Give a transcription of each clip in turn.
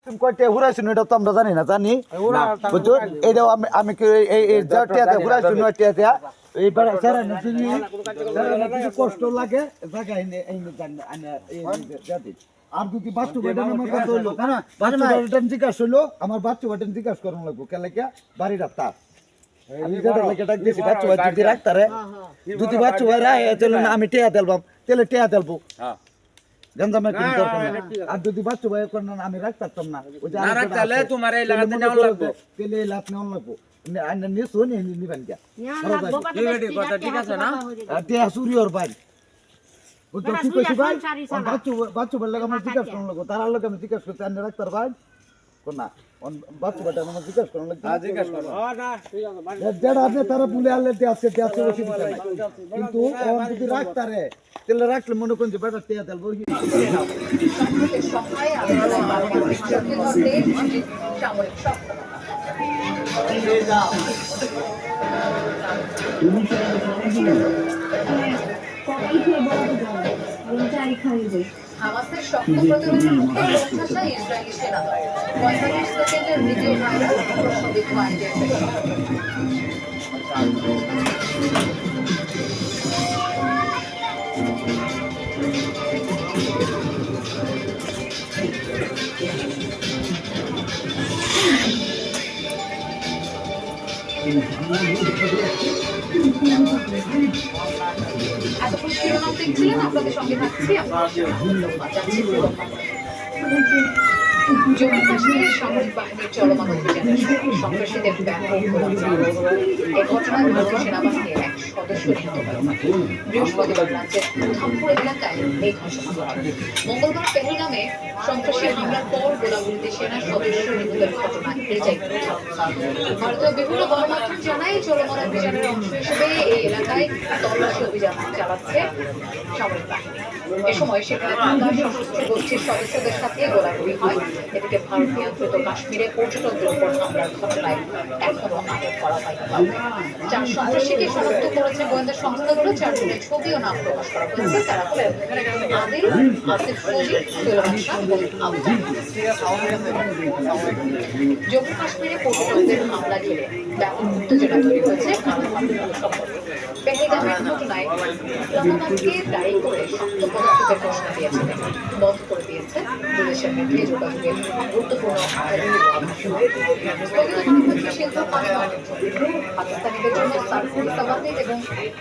তুমি কয়টা ঘুরাইছো এটা তো আমরা জানি না জানি বুঝছো এটাও আমি ঘুরাইছো নয়টা এইবার কষ্ট লাগে আর যদি বাচ্চু বাটন জিজ্ঞাসা হইলো আমার বাচ্চু বাটন জিজ্ঞাসা করানো লাগবো কেলেকা বাড়ির তার যদি বাচ্চু ভাই রায় আমি টেয়া তেলবাম তেলে টেয়া তেলবো গঞ্জামে কোন দরকার না আর যদি বাচ্চু ভাই কোন আমি রাখতাম না ওই যে না রাখতালে তোমার এই লাগাতে নেওয়া লাগবে তেলে লাত নেওয়া লাগবে আইনা নিয়ে শুনে নিবেন কি কথা ঠিক আছে না টেয়া সুরিয়র ভাই ও তো কি কইছি ভাই বাচ্চু ভাই লাগা আমার জিজ্ঞাসা করন লাগো তার লাগা আমি জিজ্ঞাসা করতে আইনা রাখতার ভাই কোন না বাচ্চু ভাইটা আমার জিজ্ঞাসা করন লাগবে হ্যাঁ জিজ্ঞাসা করো না ঠিক আছে যেটা আপনি তারা ভুলে আনলে আছে বসে দিতে কিন্তু ও যদি রাখতারে তেলে রাখলে মনে করেন যে বেটা তেয়া তেল বই হামাসের শক্ত প্রতিরোধের মুখে প্রত্যাশা ইসরায়েলি সেনা 45 সেকেন্ডের ভিডিও ভাইরাল প্রশ্নবিদ্ধ এতক্ষণ শিরোনাম দেখছিলেন আপনাদের সঙ্গে থাকছি জম্মু কাশ্মীরের সামরিক বাহিনীর চলমান অভিযানের সন্ত্রাসীদের ব্যাপক এ ঘটনায় ভারতীয় সেনাবাহিনীর এক সদস্য নিহত হয়েছে বৃহস্পতিবার রাজ্যের উধামপুর এলাকায় এই ঘটনা ঘটে মঙ্গলবার পেহেলগামে সন্ত্রাসী হামলার পর গোলাগুলিতে সেনা সদস্য নিহতের ঘটনা এটাই ভারতীয় বিভিন্ন গণমাধ্যম জানায় চলমান অভিযানের অংশ হিসেবে এই এলাকায় তল্লাশি অভিযান চালাচ্ছে সামরিক বাহিনী এ সময় সেখানে থাকা সশস্ত্র গোষ্ঠীর সদস্যদের সাথে গোলাগুলি হয় এদিকে ভারত নিয়ন্ত্রিত কাশ্মীরে পর্যটকদের উপর হামলার ঘটনায় এখনো আটক করা হয়নি চার সন্ত্রাসীকে শনাক্ত করেছে গোয়েন্দা সংস্থাগুলো চারজনের ছবি ও নাম প্রকাশ করা হয়েছে তারা হলেন আদিল আসিফ ফৌজি সুলেমান শাহ এবং আবু জম্মু কাশ্মীরে পর্যটকদের হামলা ঘিরে ব্যাপক উত্তেজনা তৈরি হয়েছে পেহেলগামের ঘটনায় ইসলামাবাদকে দায়ী করে শক্ত পদক্ষেপের ঘোষণা দিয়েছে বন্ধ করে দিয়েছে দুদেশের মধ্যে যোগাযোগের গুরুত্বপূর্ণ পাকিস্তানিদের জন্য সারফুল সাবাতিক এবং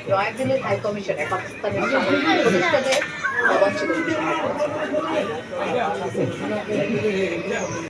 নয়াদিল্লির হাই কমিশনে পাকিস্তানের সামরিক উপদেষ্টাদের অবাঞ্ছিত ঘোষণা করেছে